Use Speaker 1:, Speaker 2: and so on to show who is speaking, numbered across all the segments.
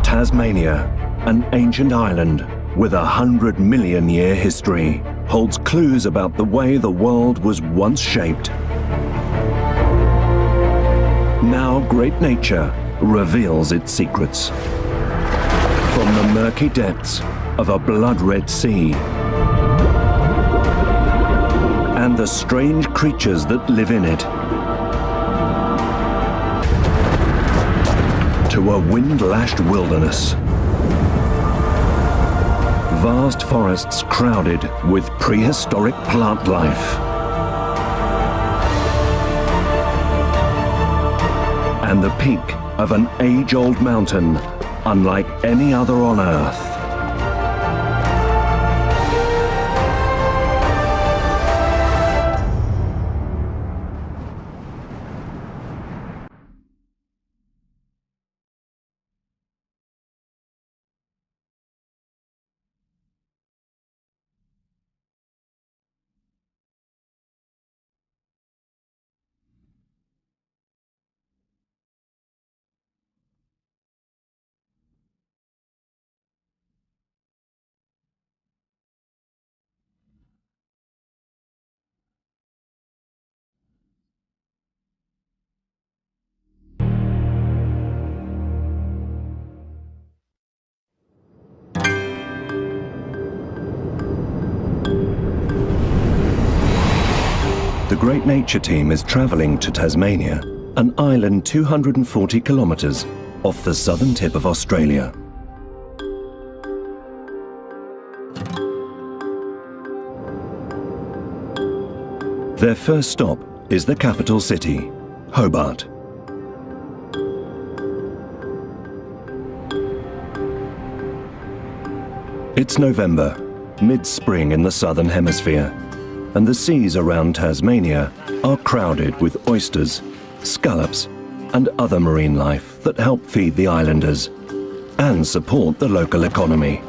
Speaker 1: Tasmania, an ancient island with 100-million-year history, holds clues about the way the world was once shaped. Now great nature reveals its secrets. From the murky depths of a blood-red sea and the strange creatures that live in it, to a wind-lashed wilderness. Vast forests crowded with prehistoric plant life. And the peak of an age-old mountain unlike any other on Earth. The Great Nature Team is travelling to Tasmania, an island 240 kilometres off the southern tip of Australia. Their first stop is the capital city, Hobart. It's November, mid-spring in the southern hemisphere, and the seas around Tasmania are crowded with oysters, scallops, and other marine life that help feed the islanders and support the local economy.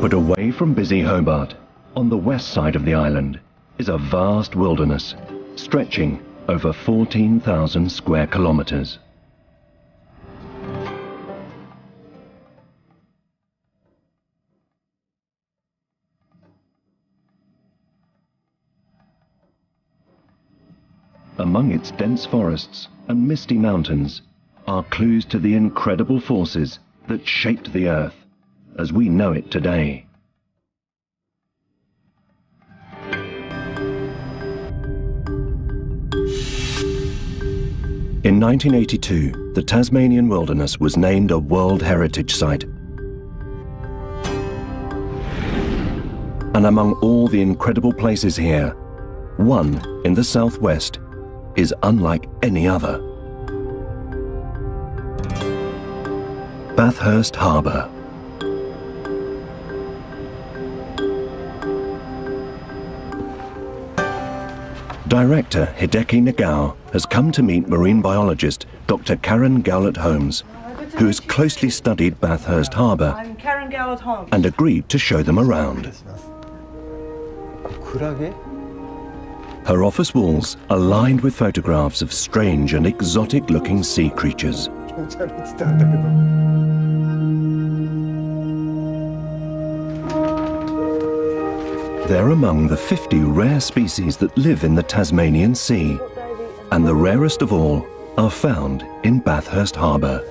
Speaker 1: But away from busy Hobart, on the west side of the island, is a vast wilderness stretching over 14,000 square kilometres. Among its dense forests and misty mountains are clues to the incredible forces that shaped the Earth as we know it today. In 1982, the Tasmanian wilderness was named a World Heritage Site. And among all the incredible places here, one in the southwest is unlike any other. Bathurst Harbour. Director Hideki Nagao has come to meet marine biologist Dr. Karen Gowlett-Holmes, who has closely studied Bathurst Harbour
Speaker 2: I'm Karen Gowlett-Holmes.
Speaker 1: and agreed to show them around. Her office walls are lined with photographs of strange and exotic-looking sea creatures. They're among the 50 rare species that live in the Tasmanian Sea, and the rarest of all are found in Bathurst Harbour.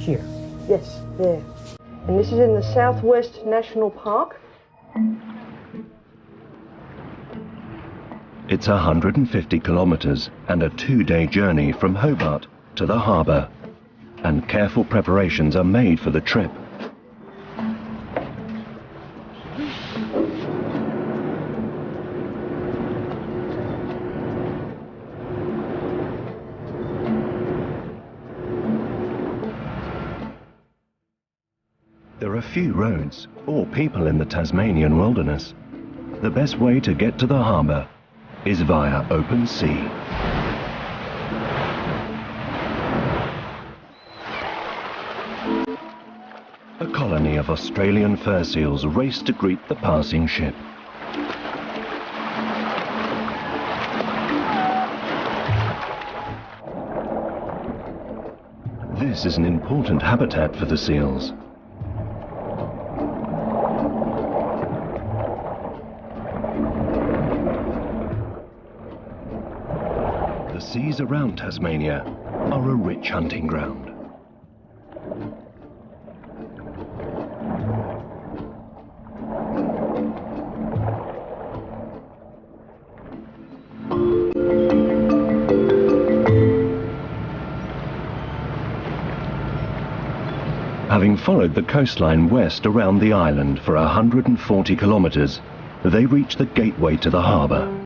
Speaker 2: Here. Yes, there. And this is in the Southwest National Park.
Speaker 1: It's 150 kilometres and a 2-day journey from Hobart to the harbour, and careful preparations are made for the trip. There are few roads or people in the Tasmanian wilderness. The best way to get to the harbour is via open sea. A colony of Australian fur seals race to greet the passing ship. This is an important habitat for the seals. The seas around Tasmania are a rich hunting ground. Having followed the coastline west around the island for 140 kilometres, they reach the gateway to the harbour.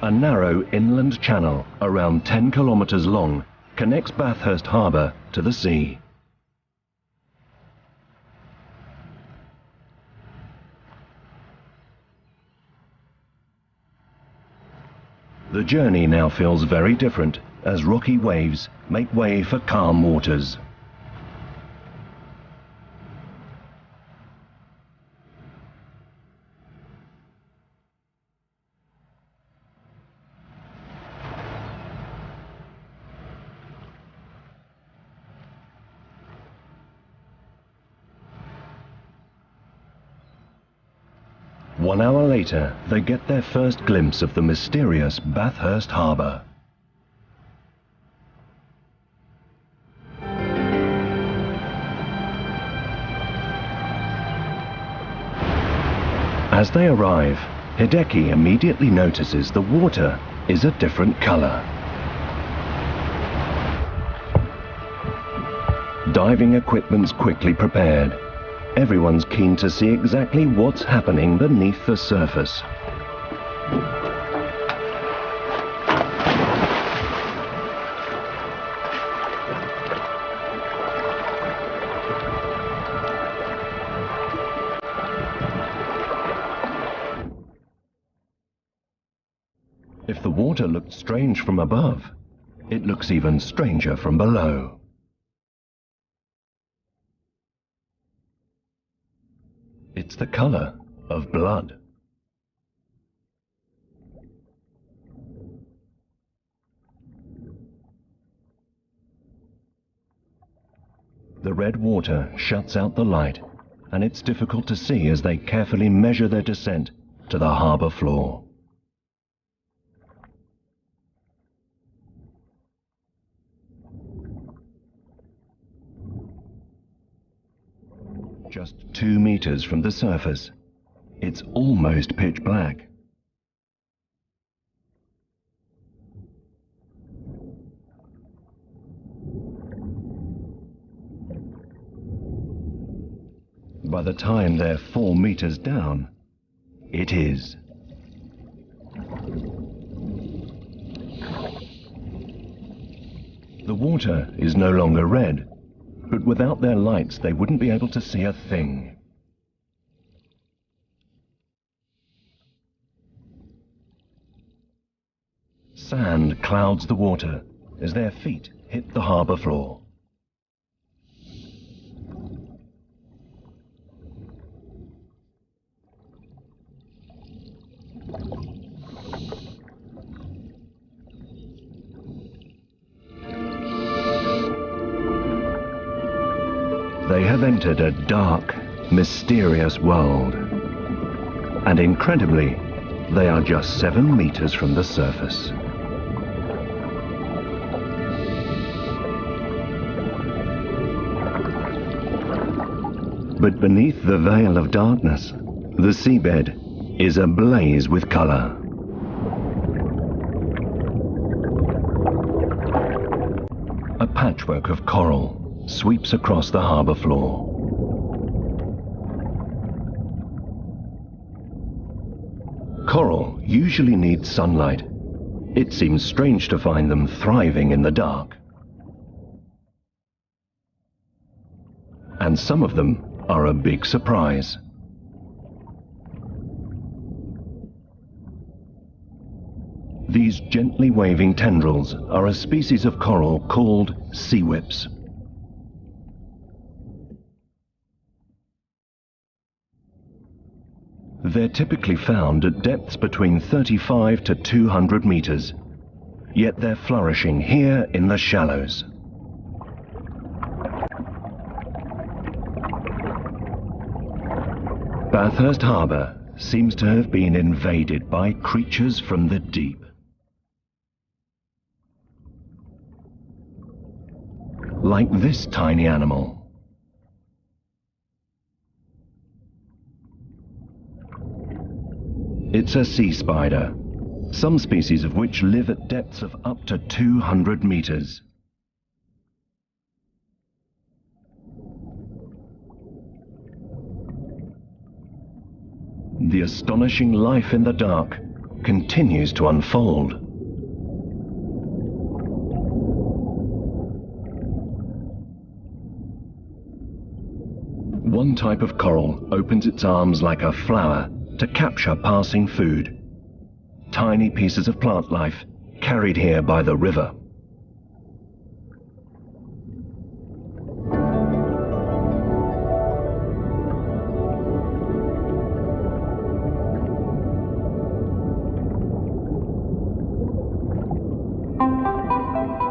Speaker 1: A narrow inland channel, around 10 kilometres long, connects Bathurst Harbour to the sea. The journey now feels very different as rocky waves make way for calm waters. One hour later, they get their first glimpse of the mysterious Bathurst Harbour. As they arrive, Hideki immediately notices the water is a different colour. Diving equipment's quickly prepared. Everyone's keen to see exactly what's happening beneath the surface. If the water looked strange from above, it looks even stranger from below. It's the colour of blood. The red water shuts out the light, and it's difficult to see as they carefully measure their descent to the harbour floor. Just 2 meters from the surface, it's almost pitch black. By the time they're 4 meters down, it is. The water is no longer red, but without their lights they wouldn't be able to see a thing. Sand clouds the water as their feet hit the harbour floor. They have entered a dark, mysterious world. And incredibly, they are just 7 meters from the surface. But beneath the veil of darkness, the seabed is ablaze with colour. A patchwork of coral sweeps across the harbour floor. Coral usually needs sunlight. It seems strange to find them thriving in the dark. And some of them are a big surprise. These gently waving tendrils are a species of coral called sea whips. They're typically found at depths between 35 to 200 meters, yet they're flourishing here in the shallows. Bathurst Harbour seems to have been invaded by creatures from the deep. Like this tiny animal. It's a sea spider, some species of which live at depths of up to 200 meters. The astonishing life in the dark continues to unfold. One type of coral opens its arms like a flower to capture passing food. Tiny pieces of plant life carried here by the river.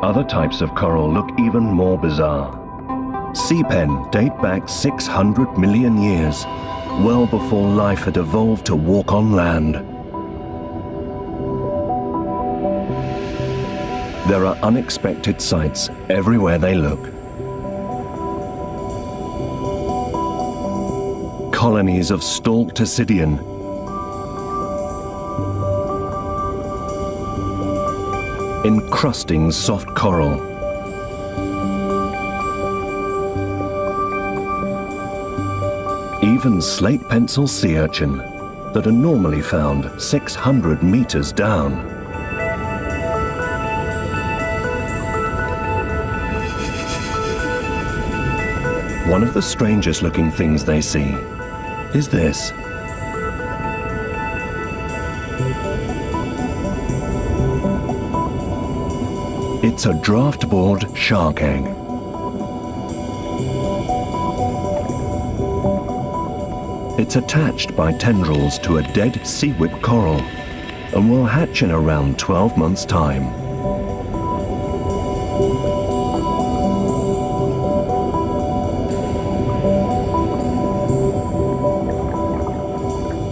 Speaker 1: Other types of coral look even more bizarre. Sea pen date back 600 million years, well before life had evolved to walk on land. There are unexpected sights everywhere they look. Colonies of stalked Ascidian, encrusting soft coral, even slate pencil sea urchin that are normally found 600 meters down. One of the strangest looking things they see is this. It's a draft-board shark egg. It's attached by tendrils to a dead seawhip coral and will hatch in around 12 months' time.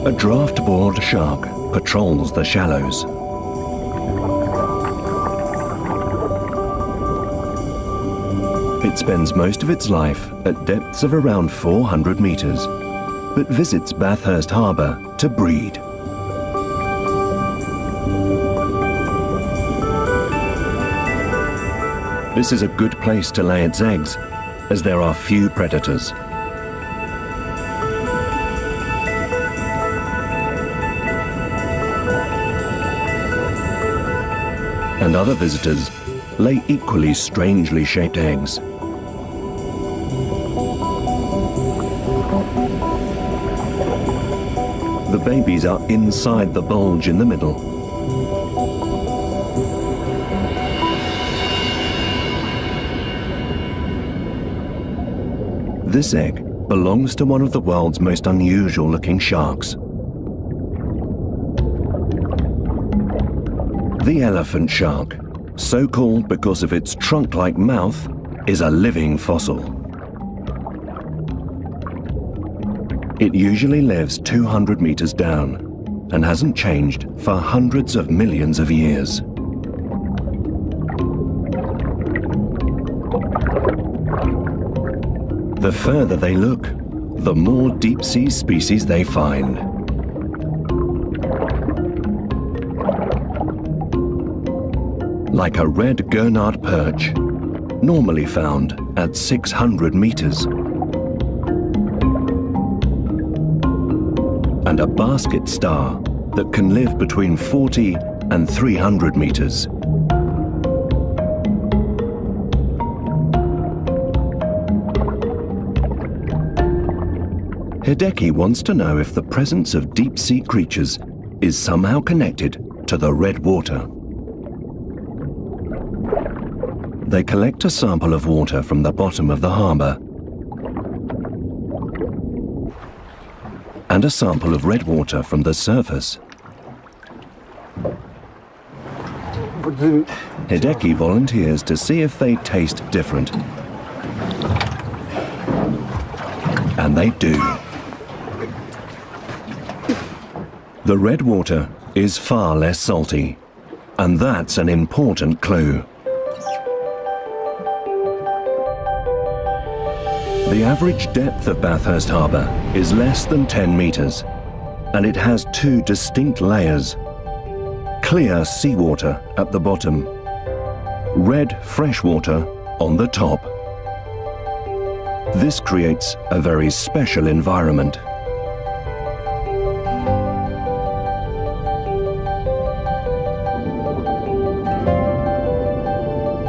Speaker 1: A draft-board shark patrols the shallows. It spends most of its life at depths of around 400 meters, but visits Bathurst Harbour to breed. This is a good place to lay its eggs, as there are few predators. And other visitors lay equally strangely shaped eggs. The babies are inside the bulge in the middle. This egg belongs to one of the world's most unusual looking sharks. The elephant shark, so called because of its trunk-like mouth, is a living fossil. It usually lives 200 meters down and hasn't changed for hundreds of millions of years. The further they look, the more deep-sea species they find. Like a red Gurnard perch, normally found at 600 meters. And a basket star that can live between 40 and 300 meters. Hideki wants to know if the presence of deep-sea creatures is somehow connected to the red water. They collect a sample of water from the bottom of the harbour. and a sample of red water from the surface. Hideki volunteers to see if they taste different. And they do. The red water is far less salty, and that's an important clue. The average depth of Bathurst Harbour is less than 10 metres, and it has two distinct layers. Clear seawater at the bottom, red freshwater on the top. This creates a very special environment.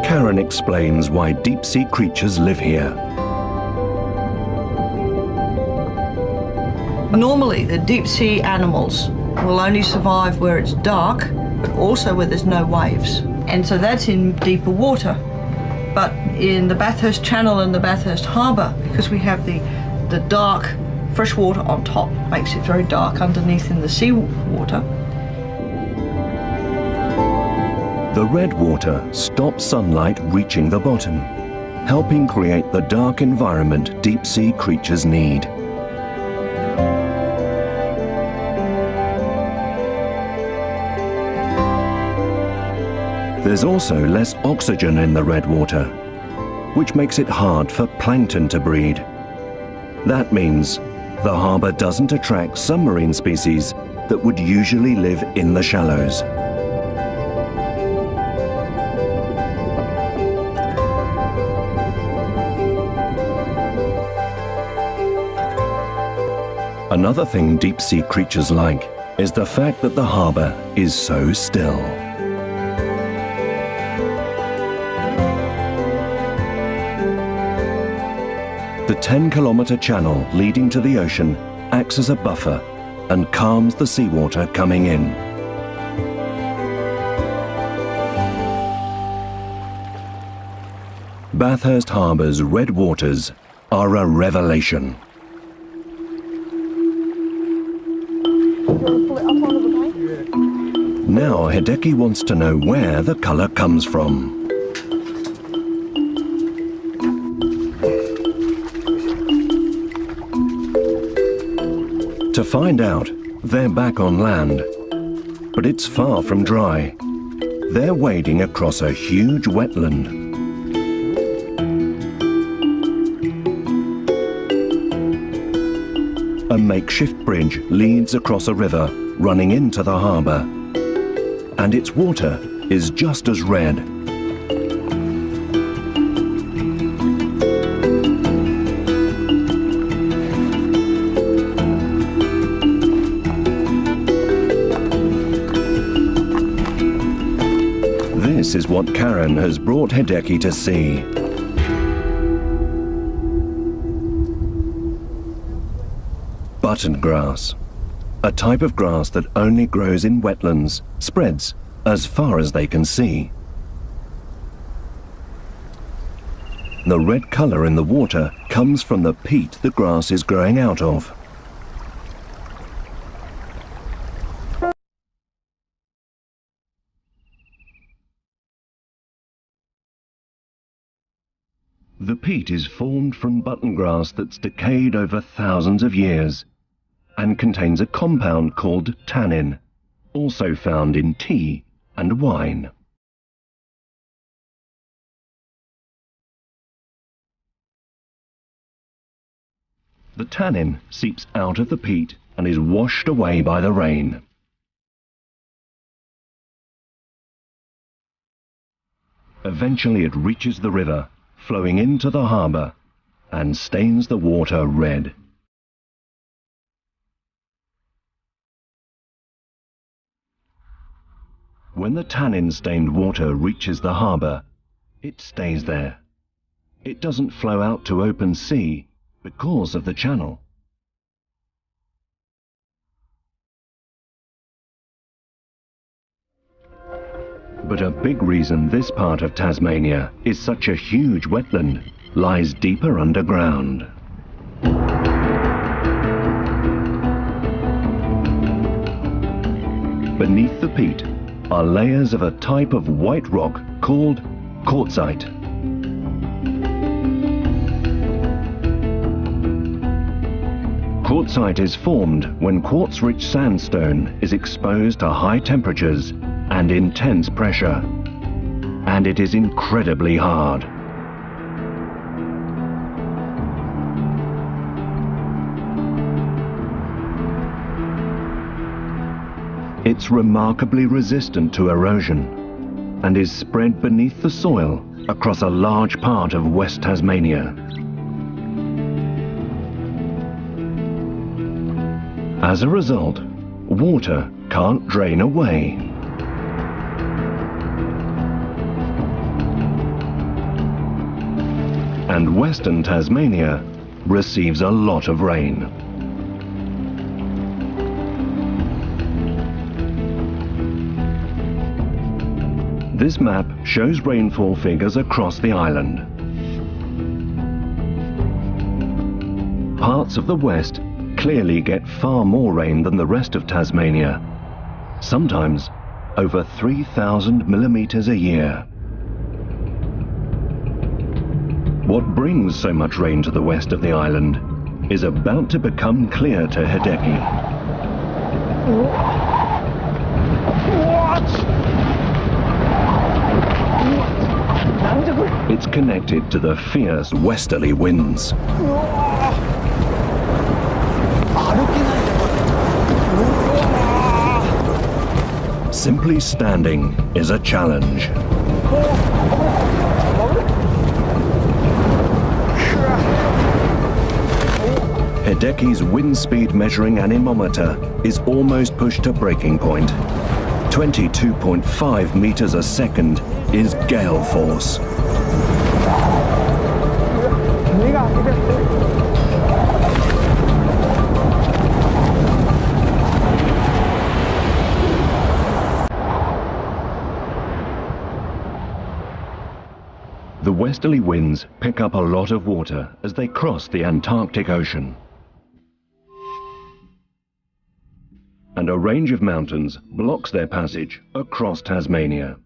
Speaker 1: Karen explains why deep-sea creatures live here.
Speaker 3: Normally, the deep-sea animals will only survive where it's dark, but also where there's no waves. And so that's in deeper water. But in the Bathurst Channel and the Bathurst Harbour, because we have the dark fresh water on top, makes it very dark underneath in the seawater.
Speaker 1: The red water stops sunlight reaching the bottom, helping create the dark environment deep-sea creatures need. There's also less oxygen in the red water, which makes it hard for plankton to breed. That means the harbour doesn't attract some marine species that would usually live in the shallows. Another thing deep-sea creatures like is the fact that the harbour is so still. The 10-kilometre channel leading to the ocean acts as a buffer and calms the seawater coming in. Bathurst Harbour's red waters are a revelation. Now Hideki wants to know where the colour comes from. To find out, they're back on land, but it's far from dry. They're wading across a huge wetland. A makeshift bridge leads across a river running into the harbour, and its water is just as red. This is what Karen has brought Hideki to see. Button grass, a type of grass that only grows in wetlands, spreads as far as they can see. The red colour in the water comes from the peat the grass is growing out of. The peat is formed from button grass that's decayed over thousands of years and contains a compound called tannin, also found in tea and wine. The tannin seeps out of the peat and is washed away by the rain. Eventually it reaches the river, flowing into the harbour, and stains the water red. When the tannin-stained water reaches the harbour, it stays there. It doesn't flow out to open sea because of the channel. But a big reason this part of Tasmania is such a huge wetland lies deeper underground. Beneath the peat are layers of a type of white rock called quartzite. Quartzite is formed when quartz-rich sandstone is exposed to high temperatures and intense pressure, and it is incredibly hard. It's remarkably resistant to erosion and is spread beneath the soil across a large part of West Tasmania. As a result, water can't drain away. And Western Tasmania receives a lot of rain. This map shows rainfall figures across the island. Parts of the west clearly get far more rain than the rest of Tasmania, sometimes over 3,000 millimeters a year. What brings so much rain to the west of the island is about to become clear to Hideki. It's connected to the fierce westerly winds. Simply standing is a challenge. Hideki's wind speed measuring anemometer is almost pushed to breaking point. 22.5 meters a second is gale force. The westerly winds pick up a lot of water as they cross the Antarctic Ocean. And a range of mountains blocks their passage across Tasmania.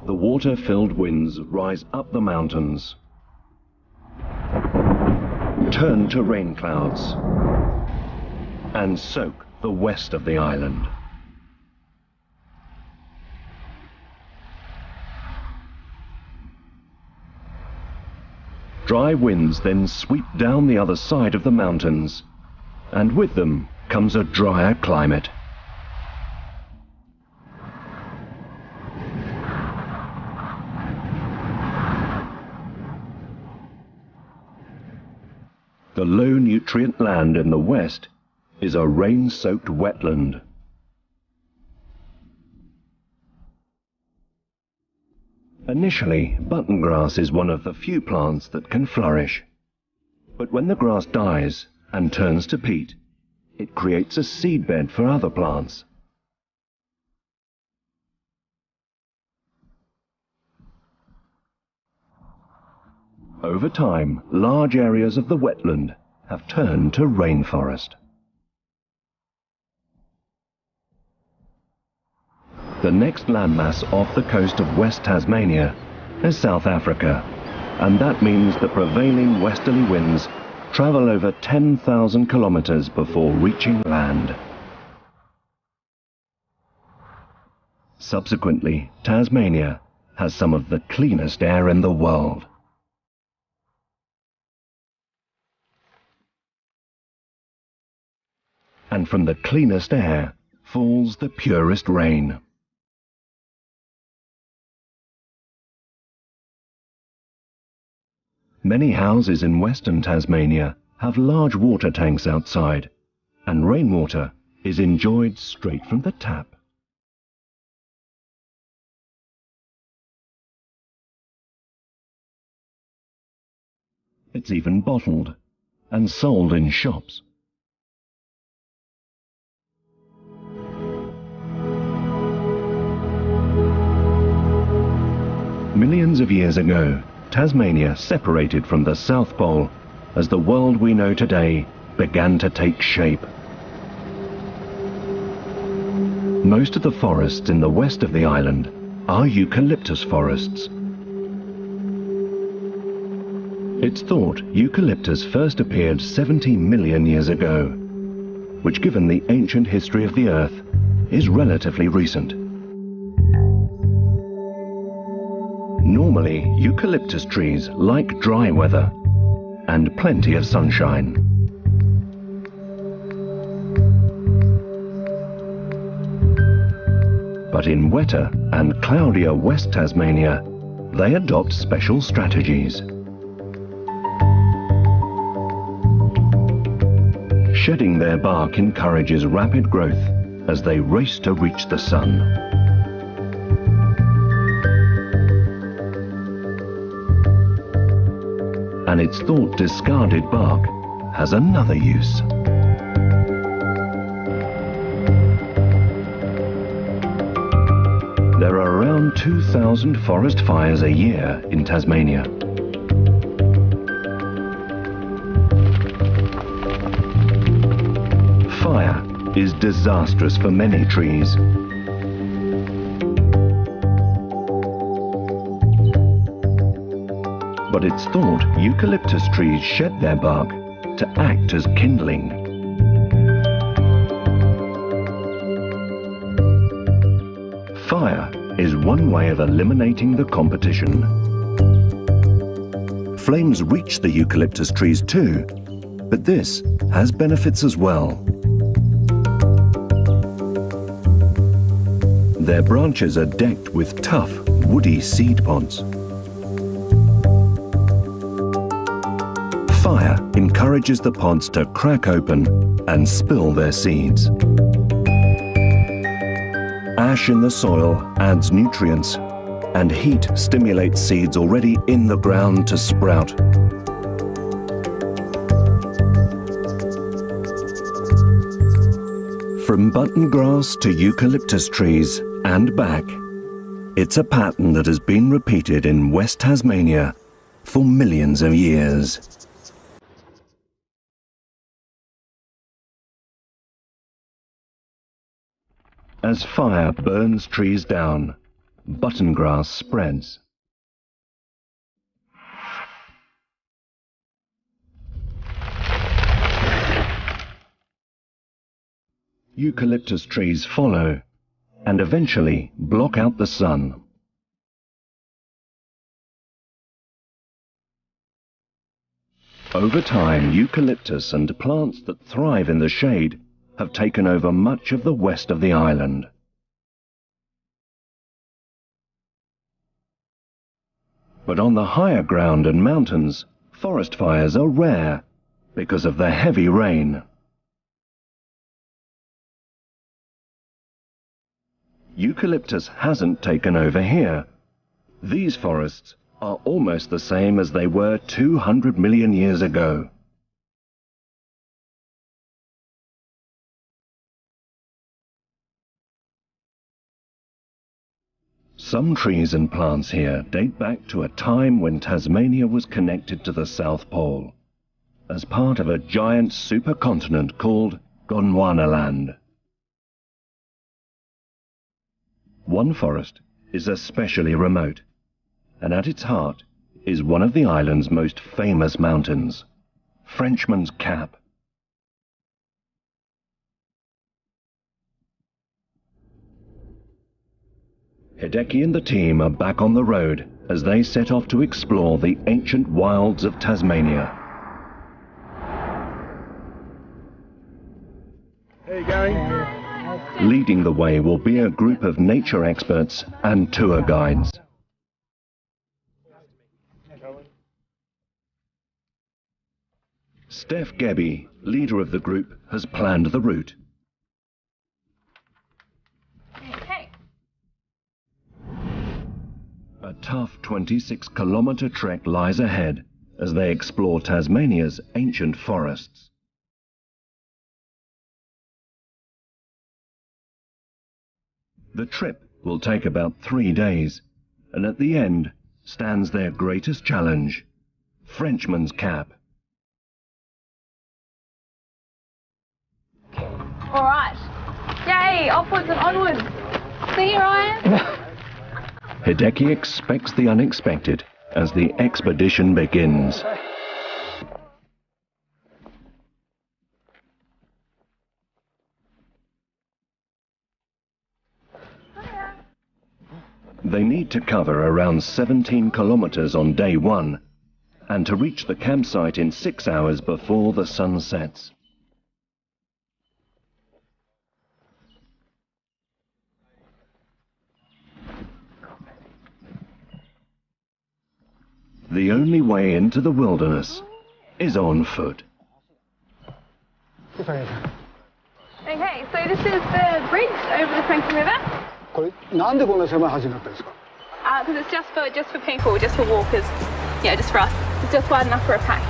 Speaker 1: The water-filled winds rise up the mountains, turn to rain clouds, and soak the west of the island. Dry winds then sweep down the other side of the mountains, and with them comes a drier climate. The low-nutrient land in the west is a rain-soaked wetland. Initially, button grass is one of the few plants that can flourish. But when the grass dies and turns to peat, it creates a seedbed for other plants. Over time, large areas of the wetland have turned to rainforest. The next landmass off the coast of West Tasmania is South Africa, and that means the prevailing westerly winds travel over 10,000 kilometers before reaching land. Subsequently, Tasmania has some of the cleanest air in the world. And from the cleanest air falls the purest rain. Many houses in Western Tasmania have large water tanks outside, and rainwater is enjoyed straight from the tap. It's even bottled and sold in shops. Millions of years ago, Tasmania separated from the South Pole as the world we know today began to take shape. Most of the forests in the west of the island are eucalyptus forests. It's thought eucalyptus first appeared 70 million years ago, which, given the ancient history of the Earth, is relatively recent. Normally, eucalyptus trees like dry weather and plenty of sunshine. But in wetter and cloudier West Tasmania, they adopt special strategies. Shedding their bark encourages rapid growth as they race to reach the sun. And it's thought discarded bark has another use. There are around 2,000 forest fires a year in Tasmania. Fire is disastrous for many trees. But it's thought eucalyptus trees shed their bark to act as kindling. Fire is one way of eliminating the competition. Flames reach the eucalyptus trees too, but this has benefits as well. Their branches are decked with tough, woody seed pods. Fire encourages the pods to crack open and spill their seeds. Ash in the soil adds nutrients, and heat stimulates seeds already in the ground to sprout. From button grass to eucalyptus trees and back, it's a pattern that has been repeated in West Tasmania for millions of years. As fire burns trees down, button grass spreads. Eucalyptus trees follow and eventually block out the sun. Over time, eucalyptus and plants that thrive in the shade have taken over much of the west of the island. But on the higher ground and mountains, forest fires are rare because of the heavy rain. Eucalyptus hasn't taken over here. These forests are almost the same as they were 200 million years ago. Some trees and plants here date back to a time when Tasmania was connected to the South Pole, as part of a giant supercontinent called Gondwanaland. One forest is especially remote, and at its heart is one of the island's most famous mountains, Frenchman's Cap. Hideki and the team are back on the road as they set off to explore the ancient wilds of Tasmania.
Speaker 4: There you go.
Speaker 1: Leading the way will be a group of nature experts and tour guides. Steph Gebby, leader of the group, has planned the route. A tough 26-kilometre trek lies ahead as they explore Tasmania's ancient forests. The trip will take about 3 days, and at the end stands their greatest challenge, Frenchman's Cap.
Speaker 4: All right. Yay, upwards and onwards. See you, Ryan.
Speaker 1: Hideki expects the unexpected as the expedition begins. They need to cover around 17 kilometers on day one, and to reach the campsite in 6 hours before the sun sets. The only way into the wilderness is on foot.
Speaker 4: Okay, so this is the bridge over the Franklin River.
Speaker 5: これなんでこんな狭い橋になったんですか?
Speaker 4: Because it's just for people, just for walkers. Yeah, just for us. It's just wide enough for a pack.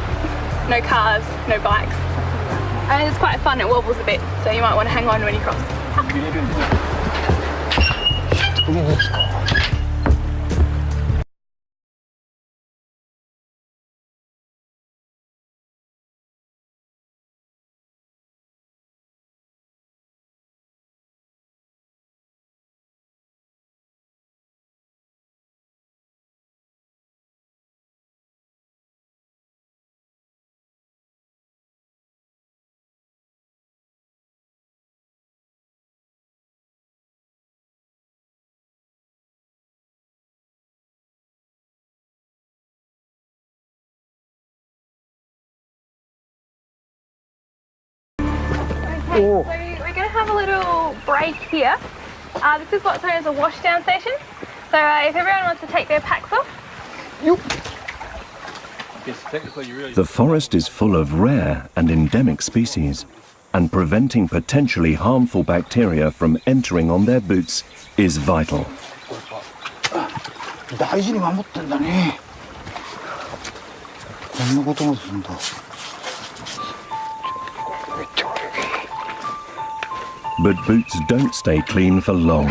Speaker 4: No cars, no bikes. And it's quite fun, it wobbles a bit, so you might want to hang on when you cross. Okay, so we're going to have a little break here. This is what's known as a washdown station. So if everyone wants to take their packs off.
Speaker 1: The forest is full of rare and endemic species, and preventing potentially harmful bacteria from entering on their boots is vital.
Speaker 5: 大事に守ってんだね。こんなこともするんだ。
Speaker 1: But boots don't stay clean for long.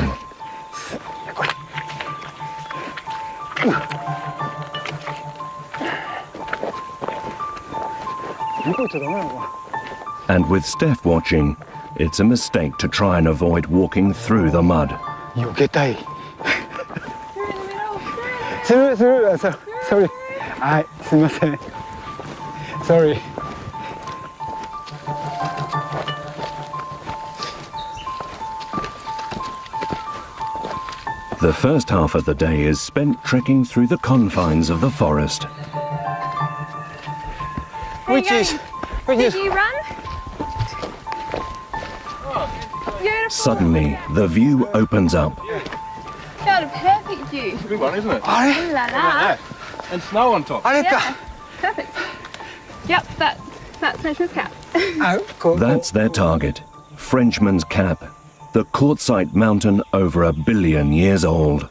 Speaker 1: And with Steph watching, it's a mistake to try and avoid walking through the mud.
Speaker 5: 避けたい。する。Sorry。はい、すみません。Sorry。
Speaker 1: The first half of the day is spent trekking through the confines of the forest.
Speaker 5: Which is?
Speaker 4: Did you run? Beautiful.
Speaker 1: Suddenly, the view opens up.
Speaker 4: Got a perfect view.
Speaker 6: It's a big one, isn't it?
Speaker 5: Ah,
Speaker 4: Ooh la la.
Speaker 6: And snow on top.
Speaker 4: Yeah, perfect. Yep, that's Frenchman's Cap.
Speaker 1: That's their target, Frenchman's Cap, the quartzite mountain over 1 billion years old.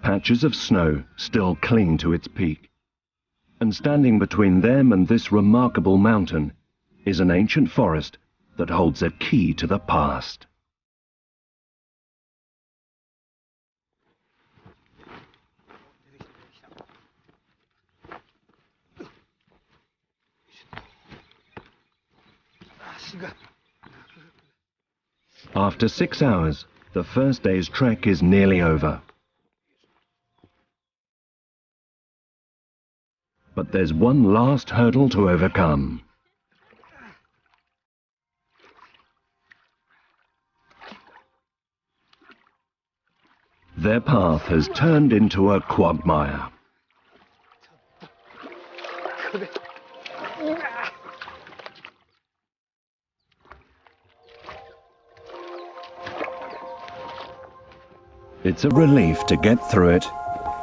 Speaker 1: Patches of snow still cling to its peak, and standing between them and this remarkable mountain is an ancient forest that holds a key to the past. After 6 hours, the first day's trek is nearly over. But there's one last hurdle to overcome. Their path has turned into a quagmire. It's a relief to get through it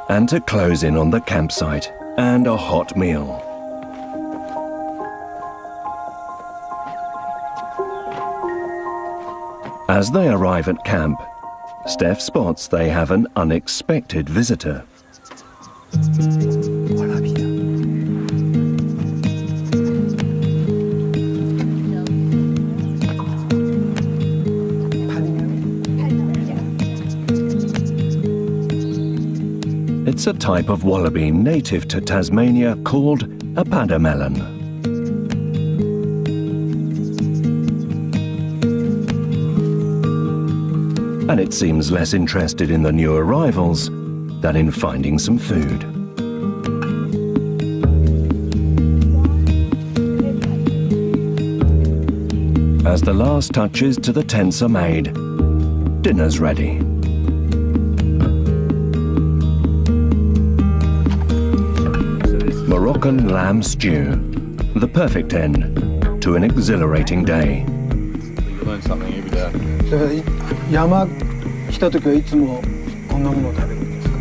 Speaker 1: and to close in on the campsite and a hot meal. As they arrive at camp, Steph spots they have an unexpected visitor. It's It's a type of wallaby native to Tasmania called a pademelon. And it seems less interested in the new arrivals than in finding some food. As the last touches to the tents are made, dinner's ready. Moroccan lamb stew, the perfect end to an exhilarating day.
Speaker 6: You learn something every day.
Speaker 5: 山来た時はいつもこんなものを食べるんですか？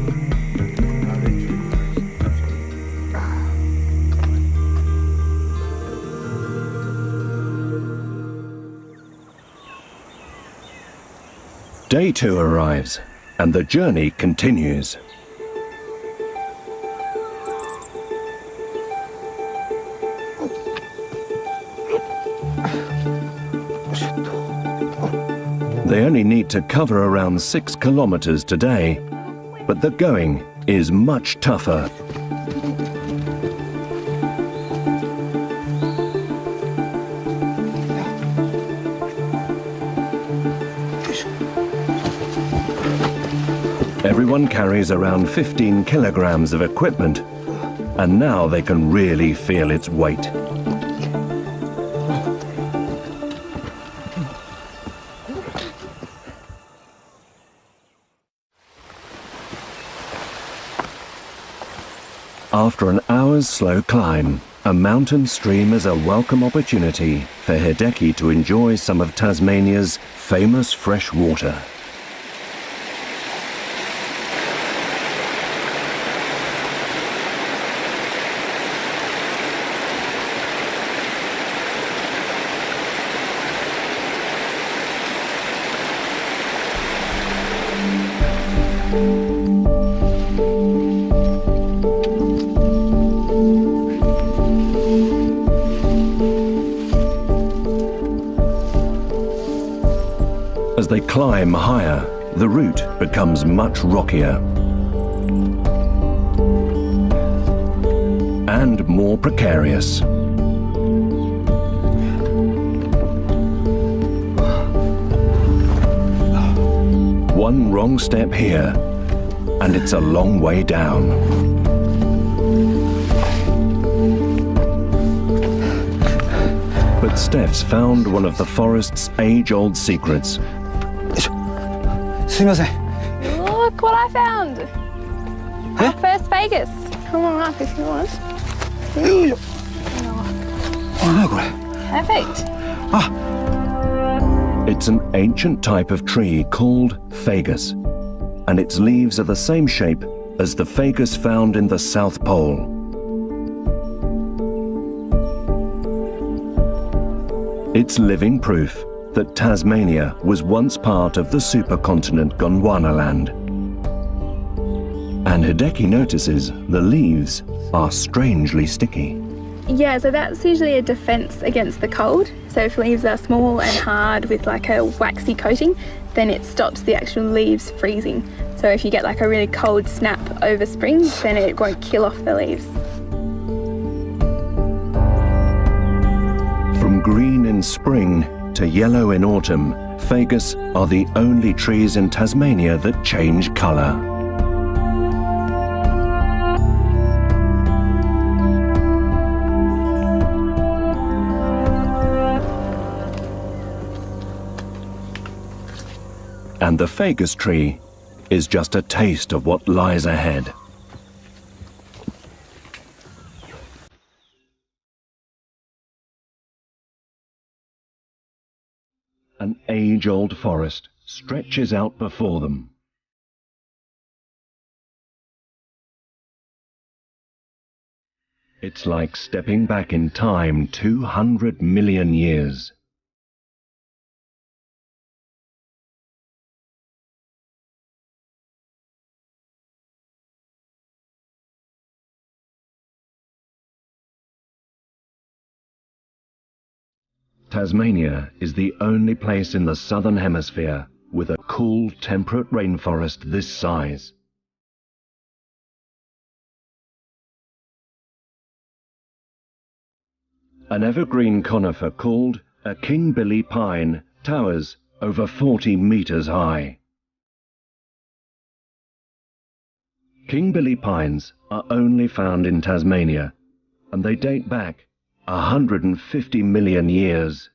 Speaker 1: Day 2 arrives, and the journey continues. They only need to cover around 6 kilometers today, but the going is much tougher. Everyone carries around 15 kilograms of equipment, and now they can really feel its weight. After an hour's slow climb, a mountain stream is a welcome opportunity for Hideki to enjoy some of Tasmania's famous fresh water. As they climb higher, the route becomes much rockier and more precarious. One wrong step here, and it's a long way down. But Steph's found one of the forest's age-old secrets.
Speaker 5: すいません。
Speaker 4: Look what I found! Our first Vegas. Come on up if you want.
Speaker 5: よいしょ。あ、なにこれ。
Speaker 4: Perfect.
Speaker 1: It's an ancient type of tree called fagus, and its leaves are the same shape as the fagus found in the South Pole. It's living proof that Tasmania was once part of the supercontinent Gondwanaland. And Hideki notices the leaves are strangely sticky.
Speaker 4: Yeah, so that's usually a defense against the cold. So if leaves are small and hard with like a waxy coating, then it stops the actual leaves freezing. So if you get like a really cold snap over spring, then it won't kill off the leaves.
Speaker 1: From green in spring to yellow in autumn, fagus are the only trees in Tasmania that change colour. And the fagus tree is just a taste of what lies ahead. An age-old forest stretches out before them. It's like stepping back in time 200 million years. Tasmania is the only place in the southern hemisphere with a cool, temperate rainforest this size. An evergreen conifer called a King Billy pine towers over 40 meters high. King Billy pines are only found in Tasmania, and they date back 150 million years.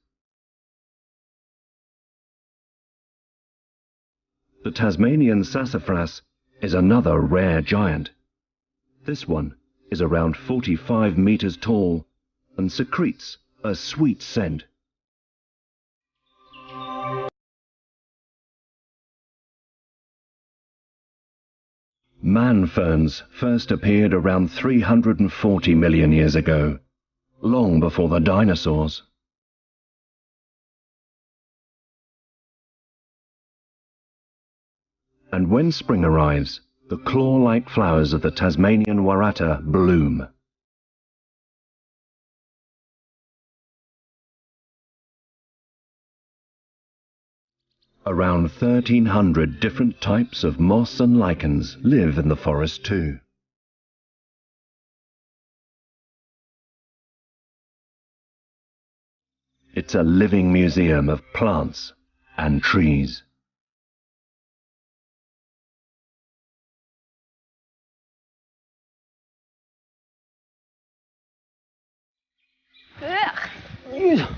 Speaker 1: The Tasmanian sassafras is another rare giant. This one is around 45 meters tall and secretes a sweet scent. Man ferns first appeared around 340 million years ago, long before the dinosaurs. And when spring arrives, the claw-like flowers of the Tasmanian warata bloom. Around 1,300 different types of moss and lichens live in the forest too. It's a living museum of plants and trees.
Speaker 4: Ugh.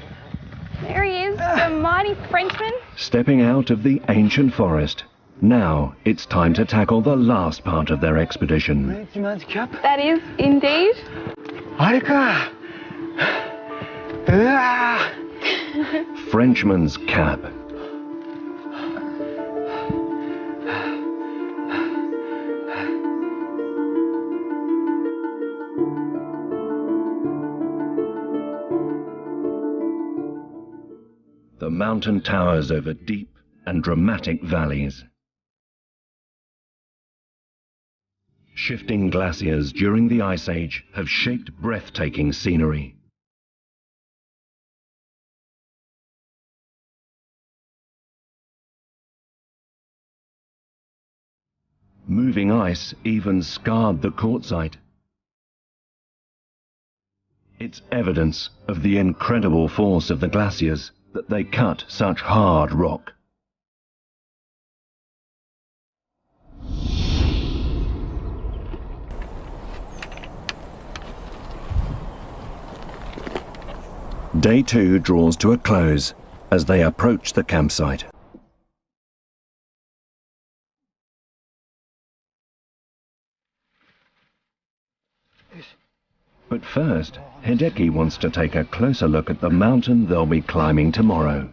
Speaker 4: There he is, the mighty Frenchman.
Speaker 1: Stepping out of the ancient forest, now it's time to tackle the last part of their expedition.
Speaker 5: Frenchman's cap?
Speaker 4: That is indeed.
Speaker 5: あれか。うわー。
Speaker 1: Frenchman's cap. The mountain towers over deep and dramatic valleys. Shifting glaciers during the Ice Age have shaped breathtaking scenery. Moving ice even scarred the quartzite. It's evidence of the incredible force of the glaciers that they cut such hard rock. Day 2 draws to a close as they approach the campsite. But first, Hideki wants to take a closer look at the mountain they'll be climbing tomorrow.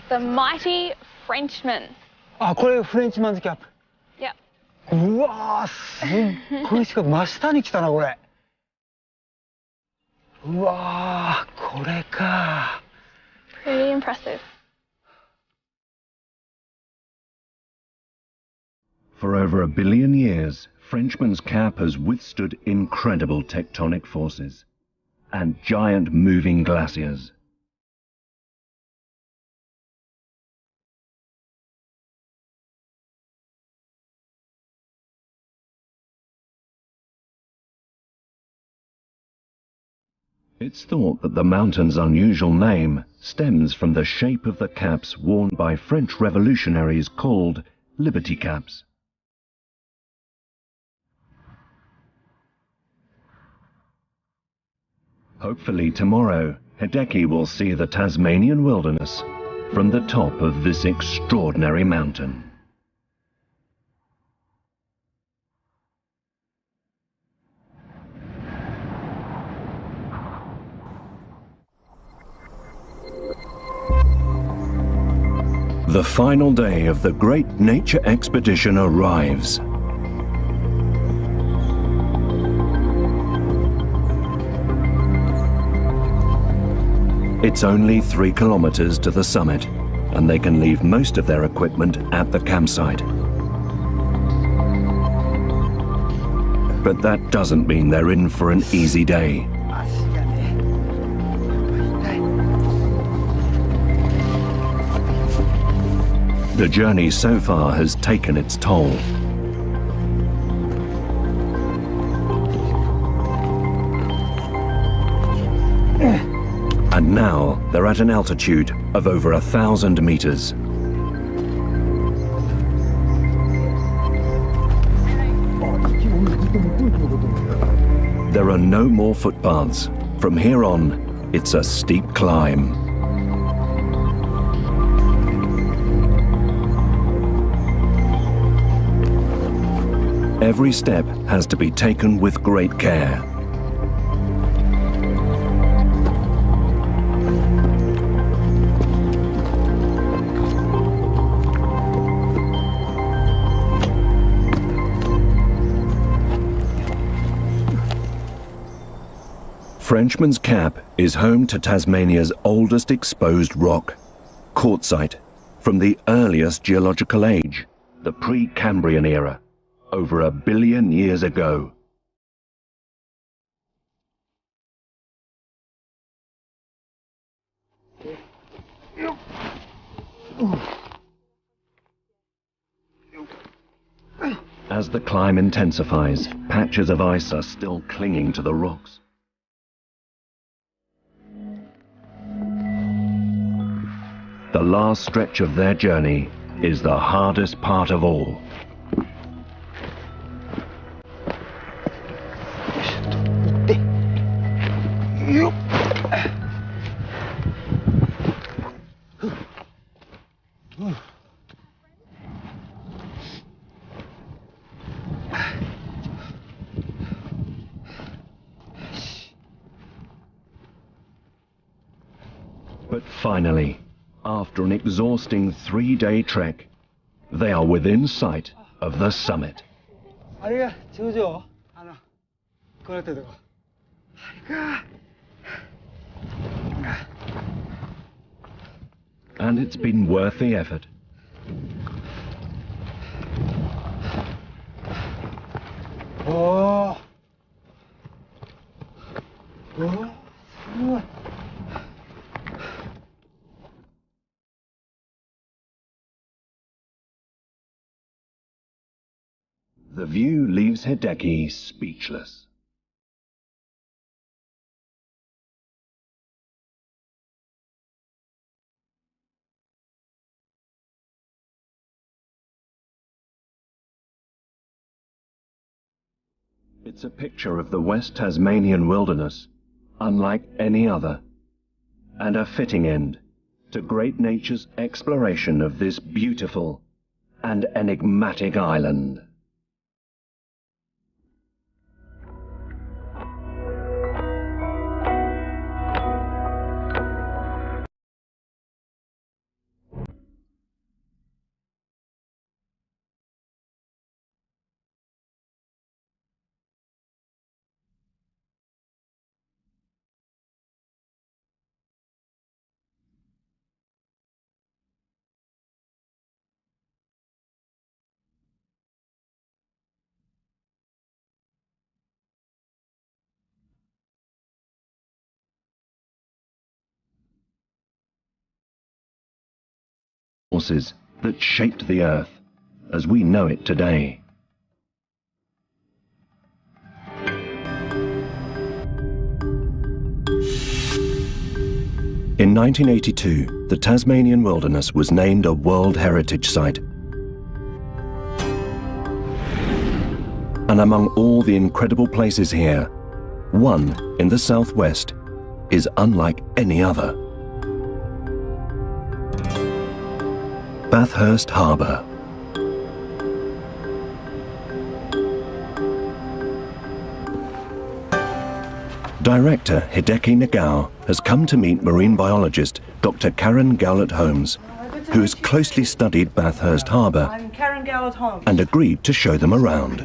Speaker 4: The mighty Frenchman.
Speaker 5: あ、これフレンチマンズキャップ。
Speaker 4: Yep.
Speaker 5: うわー、すっごい近く、真下に来たな、これ。うわー、これか。
Speaker 4: Pretty impressive.
Speaker 1: For over 1 billion years, Frenchman's Cap has withstood incredible tectonic forces and giant moving glaciers. It's thought that the mountain's unusual name stems from the shape of the caps worn by French revolutionaries called Liberty Caps. Hopefully tomorrow, Hideki will see the Tasmanian wilderness from the top of this extraordinary mountain. The final day of the great nature expedition arrives. It's only 3 kilometers to the summit, and they can leave most of their equipment at the campsite. But that doesn't mean they're in for an easy day. The journey so far has taken its toll. now they're at an altitude of over 1,000 meters. There are no more footpaths. From here on, it's a steep climb. Every step has to be taken with great care. Frenchman's Cap is home to Tasmania's oldest exposed rock, quartzite, from the earliest geological age, the Precambrian era, over 1 billion years ago. As the climb intensifies, patches of ice are still clinging to the rocks. The last stretch of their journey is the hardest part of all. But finally, after an exhausting 3-day trek, they are within sight of the summit. And it's been worth the effort.
Speaker 5: Oh.
Speaker 1: The view leaves Hideki speechless. It's a picture of the West Tasmanian wilderness, unlike any other, and a fitting end to great nature's exploration of this beautiful and enigmatic island. Forces that shaped the Earth as we know it today. In 1982, the Tasmanian wilderness was named a World Heritage Site. And among all the incredible places here, one in the southwest is unlike any other. Bathurst Harbour. Director Hideki Nagao has come to meet marine biologist Dr. Karen Gowlett-Holmes, who has closely studied Bathurst Harbour
Speaker 2: I'm Karen Gowlett-Holmes.
Speaker 1: and agreed to show them around.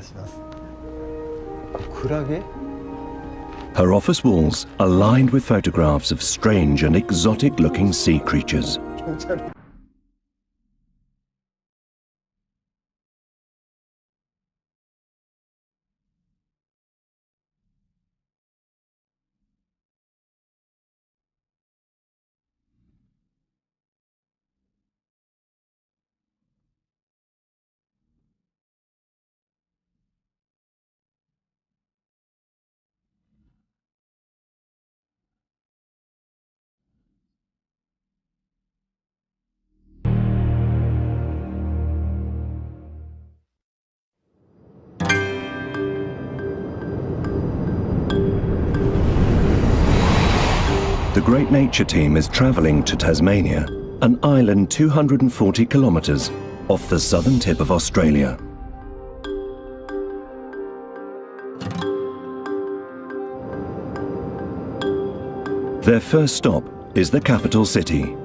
Speaker 1: Her office walls are lined with photographs of strange and exotic-looking sea creatures. The Great Nature Team is travelling to Tasmania, an island 240 kilometres off the southern tip of Australia. Their first stop is the capital city.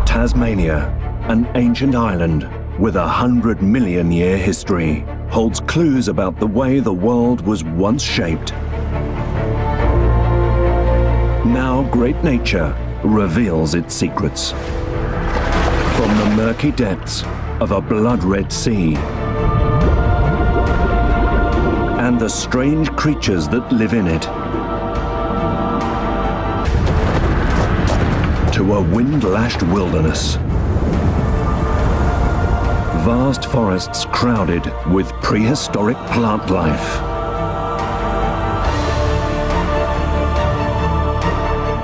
Speaker 1: Tasmania, an ancient island with 100-million-year history, holds clues about the way the world was once shaped. Now Great Nature reveals its secrets. From the murky depths of a blood-red sea and the strange creatures that live in it, to a wind-lashed wilderness. Vast forests crowded with prehistoric plant life.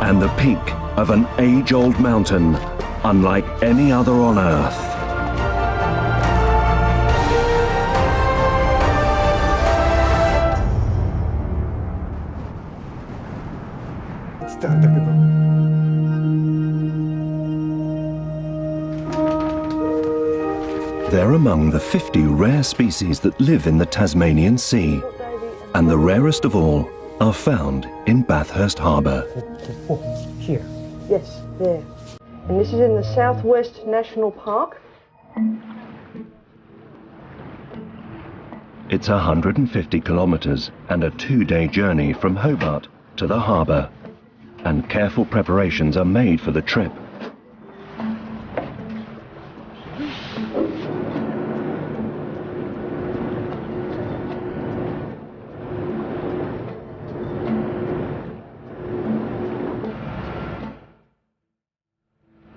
Speaker 1: And the peak of an age-old mountain unlike any other on Earth. They're among the 50 rare species that live in the Tasmanian Sea, and the rarest of all are found in Bathurst Harbour.
Speaker 2: Here. Yes, there. And this is in the Southwest National Park.
Speaker 1: It's 150 kilometres and a 2-day journey from Hobart to the harbour, and careful preparations are made for the trip.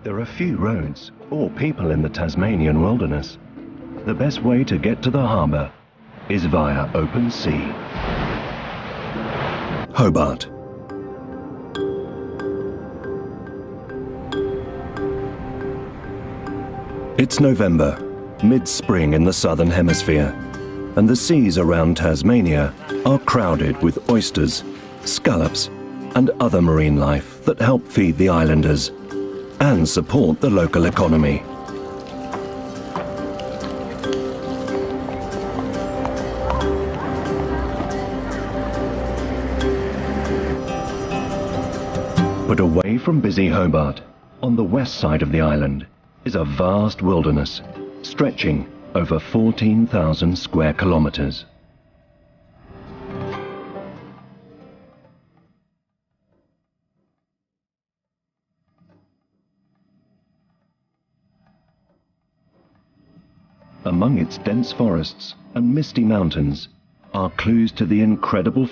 Speaker 1: There are few roads or people in the Tasmanian wilderness. The best way to get to the harbour is via open sea. Hobart. It's November, mid-spring in the southern hemisphere, and the seas around Tasmania are crowded with oysters, scallops, and other marine life that help feed the islanders and support the local economy. But away from busy Hobart, on the west side of the island, is a vast wilderness stretching over 14,000 square kilometres. Among its dense forests and misty mountains are clues to the incredible